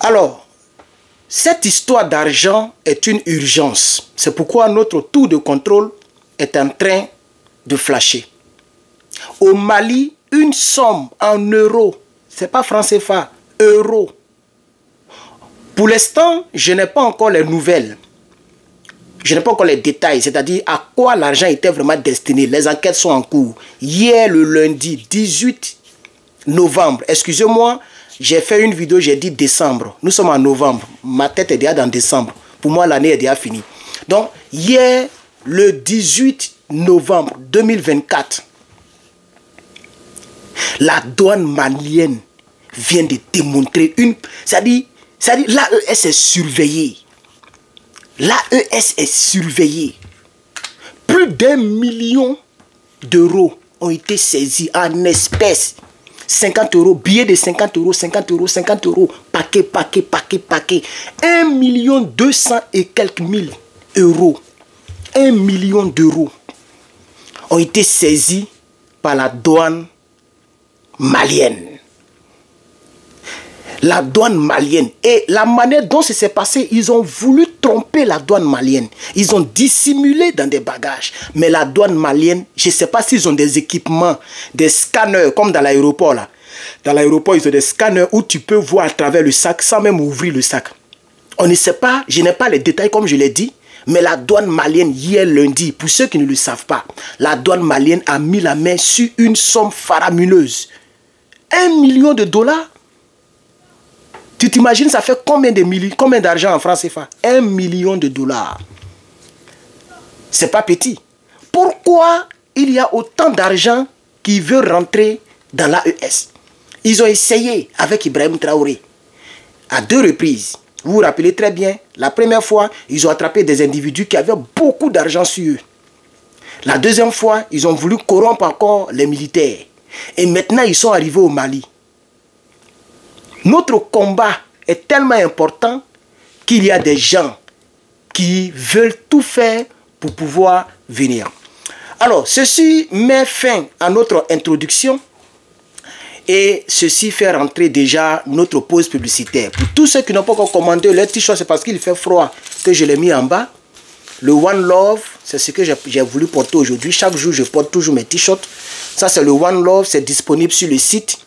Alors, cette histoire d'argent est une urgence. C'est pourquoi notre tour de contrôle est en train de flasher. Au Mali, une somme en euros, ce n'est pas franc CFA, euros. Pour l'instant, je n'ai pas encore les nouvelles. Je n'ai pas encore les détails, c'est-à-dire à quoi l'argent était vraiment destiné. Les enquêtes sont en cours. Hier, le lundi 18 novembre, excusez-moi, j'ai fait une vidéo, j'ai dit décembre. Nous sommes en novembre. Ma tête est déjà dans décembre. Pour moi, l'année est déjà finie. Donc, hier, le 18 novembre 2024, la douane malienne vient de démontrer une... C'est-à-dire, l'AES est surveillée. L'AES est surveillée. Plus d'1 million d'euros ont été saisis en espèces. 50 euros, billets de 50 euros, 50 euros, 50 euros, paquet. 1 200 000 et quelques mille euros. 1 million d'euros ont été saisis par la douane malienne. La douane malienne. Et la manière dont ça s'est passé, ils ont voulu tromper la douane malienne. Ils ont dissimulé dans des bagages. Mais la douane malienne, je ne sais pas s'ils ont des équipements, des scanners, comme dans l'aéroport là. Dans l'aéroport, ils ont des scanners où tu peux voir à travers le sac sans même ouvrir le sac. On ne sait pas, je n'ai pas les détails comme je l'ai dit, mais la douane malienne, hier lundi, pour ceux qui ne le savent pas, la douane malienne a mis la main sur une somme faramineuse. 1 million de dollars. Tu t'imagines, ça fait combien d'argent en France CFA? 1 million de dollars. C'est pas petit. Pourquoi il y a autant d'argent qui veut rentrer dans l'AES? Ils ont essayé avec Ibrahim Traoré à 2 reprises. Vous vous rappelez très bien, la première fois, ils ont attrapé des individus qui avaient beaucoup d'argent sur eux. La deuxième fois, ils ont voulu corrompre encore les militaires. Et maintenant, ils sont arrivés au Mali. Notre combat est tellement important qu'il y a des gens qui veulent tout faire pour pouvoir venir. Alors, ceci met fin à notre introduction et ceci fait rentrer déjà notre pause publicitaire. Pour tous ceux qui n'ont pas encore commandé le t-shirt, c'est parce qu'il fait froid que je l'ai mis en bas. Le One Love, c'est ce que j'ai voulu porter aujourd'hui. Chaque jour, je porte toujours mes t-shirts. Ça, c'est le One Love, c'est disponible sur le site.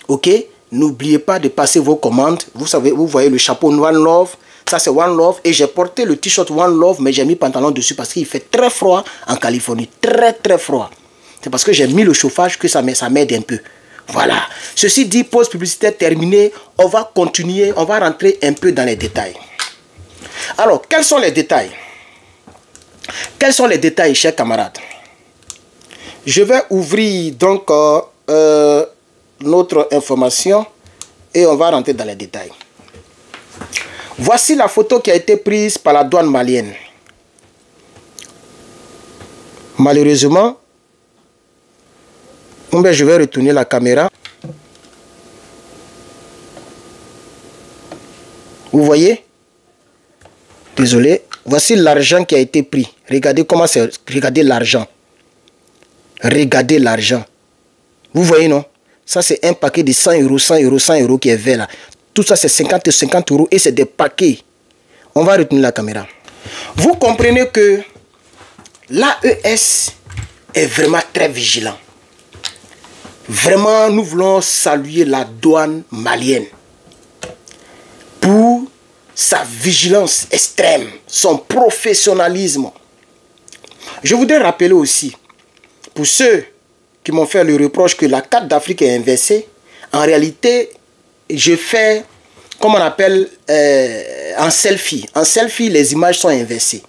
Ok? N'oubliez pas de passer vos commandes. Vous savez, vous voyez le chapeau One Love. Ça, c'est One Love. Et j'ai porté le t-shirt One Love, mais j'ai mis pantalon dessus parce qu'il fait très froid en Californie. Très, très froid. C'est parce que j'ai mis le chauffage que ça m'aide un peu. Voilà. Ceci dit, pause publicitaire terminée. On va continuer. On va rentrer un peu dans les détails. Alors, quels sont les détails? Quels sont les détails, chers camarades? Je vais ouvrir donc... notre information et on va rentrer dans les détails. Voici la photo qui a été prise par la douane malienne. Malheureusement, je vais retourner la caméra. Vous voyez? Désolé. Voici l'argent qui a été pris. Regardez comment c'est. Regardez l'argent. Regardez l'argent. Vous voyez, non? Ça, c'est un paquet de 100 euros, 100 euros, 100 euros qui est vert là. Tout ça, c'est 50 euros et c'est des paquets. On va retenir la caméra. Vous comprenez que l'AES est vraiment très vigilant. Vraiment, nous voulons saluer la douane malienne pour sa vigilance extrême, son professionnalisme. Je voudrais rappeler aussi, pour ceux qui m'ont fait le reproche que la carte d'Afrique est inversée, en réalité, je fais, comme on appelle, en selfie. En selfie, les images sont inversées.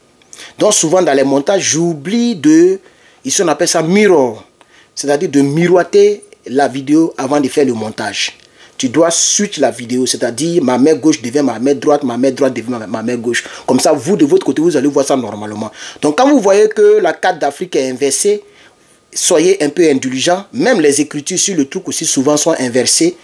Donc souvent dans les montages, j'oublie de, ici on appelle ça mirror, c'est-à-dire de miroiter la vidéo avant de faire le montage. Tu dois switch la vidéo, c'est-à-dire ma main gauche devient ma main droite devient ma main gauche. Comme ça, vous de votre côté, vous allez voir ça normalement. Donc quand vous voyez que la carte d'Afrique est inversée, soyez un peu indulgents. Même les écritures sur le truc aussi souvent sont inversées.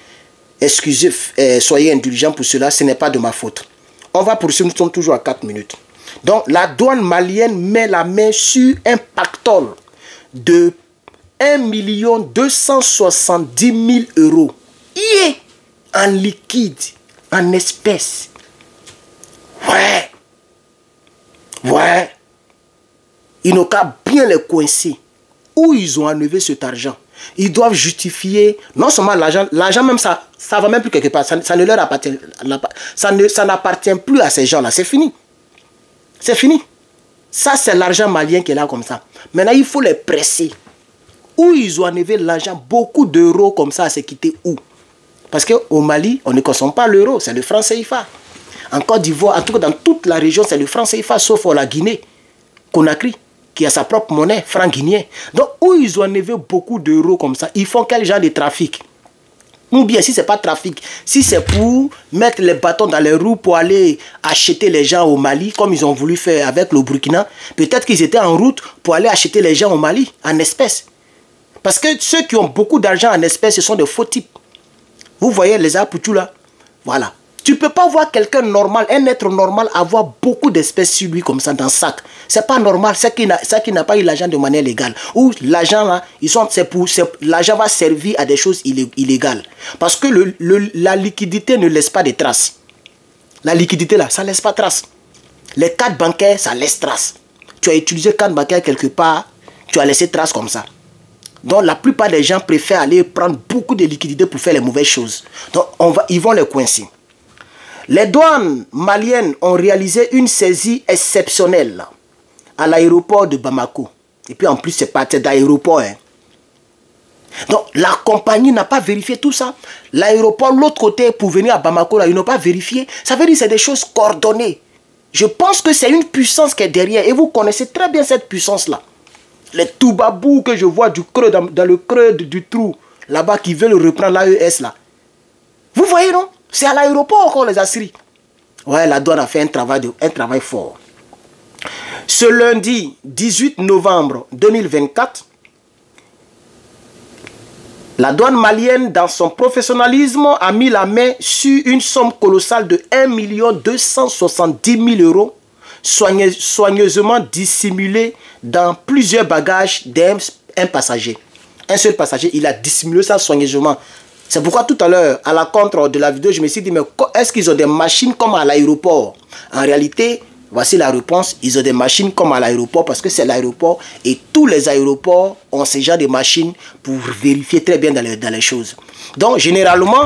Excusez, soyez indulgents pour cela, ce n'est pas de ma faute. On va poursuivre, nous sommes toujours à 4 minutes. Donc la douane malienne met la main sur un pactole de 1 270 000 euros. En liquide. En espèces. Ouais. Ouais. Ils n'ont qu'à bien les coincer. Où ils ont enlevé cet argent? Ils doivent justifier, non seulement l'argent même ça va même plus quelque part, ça ne leur appartient, ça n'appartient plus à ces gens-là, c'est fini. C'est fini. Ça c'est l'argent malien qui est là comme ça. Maintenant il faut les presser. Où ils ont enlevé l'argent, beaucoup d'euros comme ça, c'est quitté où? Parce qu'au Mali, on ne consomme pas l'euro, c'est le franc CFA. En Côte d'Ivoire, en tout cas dans toute la région, c'est le franc CFA, sauf la Guinée, Conakry, qui a sa propre monnaie, franc guinéen. Donc, où ils ont enlevé beaucoup d'euros comme ça, ils font quel genre de trafic? Ou bien, si ce n'est pas trafic, si c'est pour mettre les bâtons dans les roues pour aller acheter les gens au Mali, comme ils ont voulu faire avec le Burkina, peut-être qu'ils étaient en route pour aller acheter les gens au Mali, en espèces. Parce que ceux qui ont beaucoup d'argent en espèces, ce sont des faux types. Vous voyez les Apoutou là? Voilà. Tu ne peux pas voir quelqu'un normal, un être normal, avoir beaucoup d'espèces sur lui comme ça dans le sac. Ce n'est pas normal, c'est qui n'a pas eu l'argent de manière légale. Ou l'argent là, l'argent va servir à des choses illégales. Parce que la liquidité ne laisse pas de traces. La liquidité là, ça ne laisse pas de traces. Les cartes bancaires, ça laisse traces. Tu as utilisé carte bancaire quelque part, tu as laissé traces comme ça. Donc la plupart des gens préfèrent aller prendre beaucoup de liquidités pour faire les mauvaises choses. Donc ils vont les coincer. Les douanes maliennes ont réalisé une saisie exceptionnelle à l'aéroport de Bamako. Et puis en plus, c'est pas d'aéroport. Hein. Donc la compagnie n'a pas vérifié tout ça. L'aéroport, l'autre côté, pour venir à Bamako, là, ils n'ont pas vérifié. Ça veut dire que c'est des choses coordonnées. Je pense que c'est une puissance qui est derrière. Et vous connaissez très bien cette puissance-là. Les toubabous que je vois dans le creux du trou, là-bas, qui veulent reprendre l'AES, là. Vous voyez, non? C'est à l'aéroport qu'on les a serrés. Ouais, la douane a fait un travail fort. Ce lundi 18 novembre 2024, la douane malienne, dans son professionnalisme, a mis la main sur une somme colossale de 1 270 000 euros, soigneusement dissimulée dans plusieurs bagages d'un passager. Un seul passager, il a dissimulé ça soigneusement. C'est pourquoi tout à l'heure, à la contre de la vidéo, je me suis dit, mais est-ce qu'ils ont des machines comme à l'aéroport? En réalité, voici la réponse, ils ont des machines comme à l'aéroport parce que c'est l'aéroport et tous les aéroports ont ce genre de machines pour vérifier très bien dans les choses. Donc, généralement,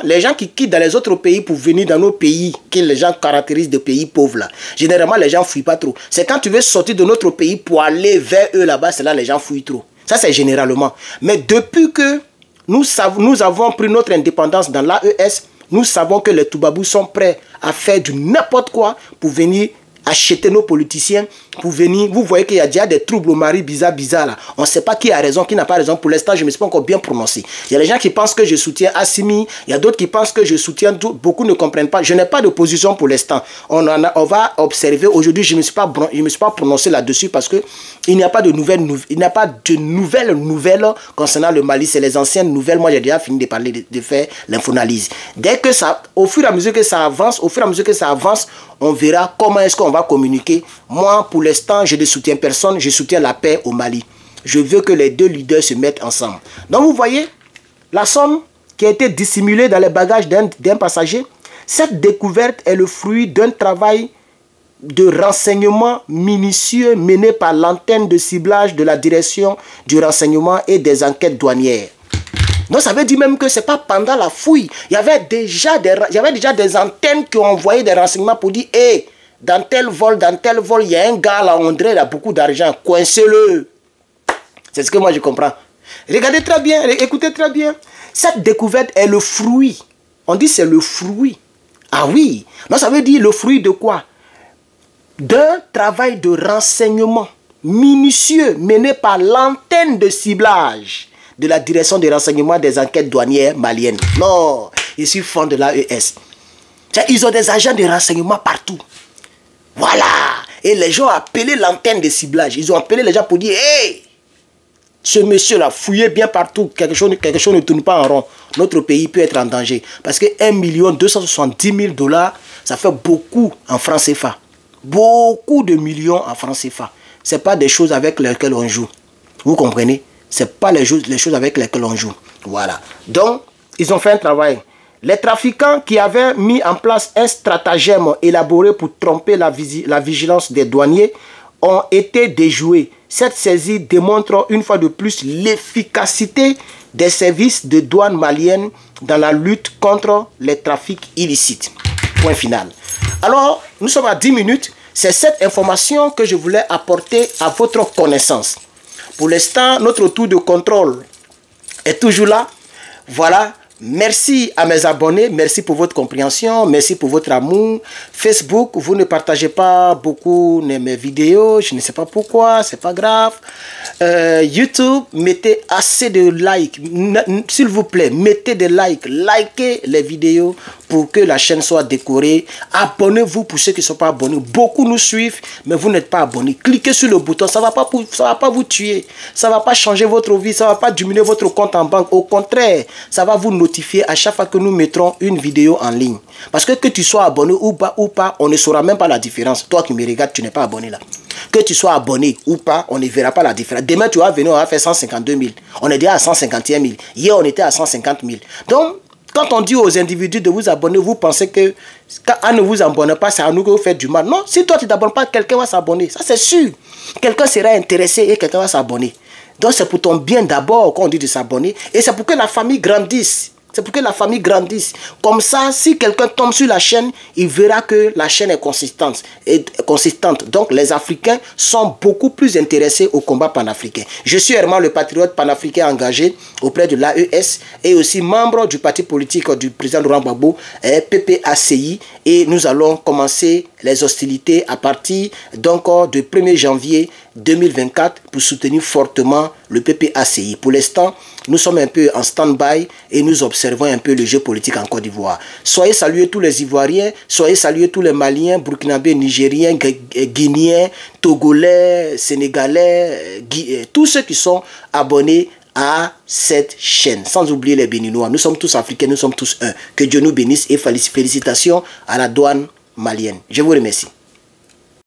les gens qui quittent dans les autres pays pour venir dans nos pays, que les gens caractérisent de pays pauvres là, généralement, les gens ne fouillent pas trop. C'est quand tu veux sortir de notre pays pour aller vers eux là-bas, c'est là les gens fouillent trop. Ça, c'est généralement. Mais depuis que nous avons pris notre indépendance dans l'AES, nous savons que les Toubabous sont prêts à faire du n'importe quoi pour venir acheter nos politiciens, pour venir... Vous voyez qu'il y a déjà des troubles au Mali bizarres là. On ne sait pas qui a raison, qui n'a pas raison. Pour l'instant, je ne me suis pas encore bien prononcé. Il y a des gens qui pensent que je soutiens Assimi, il y a d'autres qui pensent que je soutiens... Beaucoup ne comprennent pas. Je n'ai pas de position pour l'instant. On va observer. Aujourd'hui, je ne me suis pas prononcé là-dessus parce que il n'y a pas de nouvelles nouvelles concernant le Mali. C'est les anciennes nouvelles. Moi, j'ai déjà fini de parler, de faire l'infoanalyse. Dès que ça... Au fur et à mesure que ça avance, on verra comment est-ce qu'on va communiquer. Moi, pour l'instant, je ne soutiens personne. Je soutiens la paix au Mali. Je veux que les deux leaders se mettent ensemble. Donc, vous voyez, la somme qui a été dissimulée dans les bagages d'un passager, cette découverte est le fruit d'un travail de renseignement minutieux mené par l'antenne de ciblage de la direction du renseignement et des enquêtes douanières. Donc ça veut dire même que ce n'est pas pendant la fouille. Il y avait déjà des antennes qui ont envoyé des renseignements pour dire hey, dans tel vol, il y a un gars là, on dirait il a beaucoup d'argent, coincez-le. C'est ce que moi je comprends. Regardez très bien, écoutez très bien. Cette découverte est le fruit. On dit c'est le fruit. Ah oui. Donc ça veut dire le fruit de quoi? D'un travail de renseignement minutieux mené par l'antenne de ciblage de la direction de renseignement des enquêtes douanières maliennes. Non, je suis fan de l'AES. Ils ont des agents de renseignement partout. Voilà. Et les gens ont appelé l'antenne de ciblage. Ils ont appelé les gens pour dire, hey, ce monsieur-là, fouillez bien partout. Quelque chose ne tourne pas en rond. Notre pays peut être en danger. Parce que 1 270 000 $, ça fait beaucoup en francs CFA. Beaucoup de millions en francs CFA. Ce n'est pas des choses avec lesquelles on joue. Vous comprenez? Ce n'est pas les choses avec lesquelles on joue. Voilà. Donc, ils ont fait un travail. Les trafiquants qui avaient mis en place un stratagème élaboré pour tromper la vigilance des douaniers ont été déjoués. Cette saisie démontre une fois de plus l'efficacité des services de douane malienne dans la lutte contre les trafics illicites. Point final. Alors, nous sommes à 10 minutes. C'est cette information que je voulais apporter à votre connaissance. Pour l'instant, notre tour de contrôle est toujours là. Voilà. Merci à mes abonnés, merci pour votre compréhension, merci pour votre amour. Facebook, vous ne partagez pas beaucoup mes vidéos, je ne sais pas pourquoi, c'est pas grave. YouTube, mettez assez de likes, s'il vous plaît, mettez des likes, likez les vidéos pour que la chaîne soit décorée. Abonnez-vous pour ceux qui ne sont pas abonnés. Beaucoup nous suivent, mais vous n'êtes pas abonnés. Cliquez sur le bouton, ça ne va pas vous tuer, ça ne va pas changer votre vie, ça ne va pas diminuer votre compte en banque. Au contraire, ça va vous notifier à chaque fois que nous mettrons une vidéo en ligne. Parce que tu sois abonné ou pas, on ne saura même pas la différence. Toi qui me regardes, tu n'es pas abonné là. Que tu sois abonné ou pas, on ne verra pas la différence. Demain, tu vas venir, on va faire 152 000. On est déjà à 151 000. Hier, on était à 150 000. Donc, quand on dit aux individus de vous abonner, vous pensez que quand ne vous abonnez pas, c'est à nous que vous faites du mal. Non, si toi tu ne t'abonnes pas, quelqu'un va s'abonner. Ça, c'est sûr. Quelqu'un sera intéressé et quelqu'un va s'abonner. Donc, c'est pour ton bien d'abord qu'on dit de s'abonner. Et c'est pour que la famille grandisse. C'est pour que la famille grandisse. Comme ça, si quelqu'un tombe sur la chaîne, il verra que la chaîne est consistante. Donc, les Africains sont beaucoup plus intéressés au combat panafricain. Je suis Herman, le patriote panafricain engagé auprès de l'AES et aussi membre du parti politique du président Laurent Gbagbo, PPACI. Et nous allons commencer les hostilités à partir donc du 1er janvier 2024 pour soutenir fortement le PPACI. Pour l'instant, nous sommes un peu en stand-by et nous observons un peu le jeu politique en Côte d'Ivoire. Soyez salués tous les Ivoiriens, soyez salués tous les Maliens, Burkinabés, Nigériens, Guinéens, Togolais, Sénégalais, tous ceux qui sont abonnés à cette chaîne. Sans oublier les Béninois. Nous sommes tous Africains, nous sommes tous un. Que Dieu nous bénisse et félicitations à la douane malienne. Je vous remercie.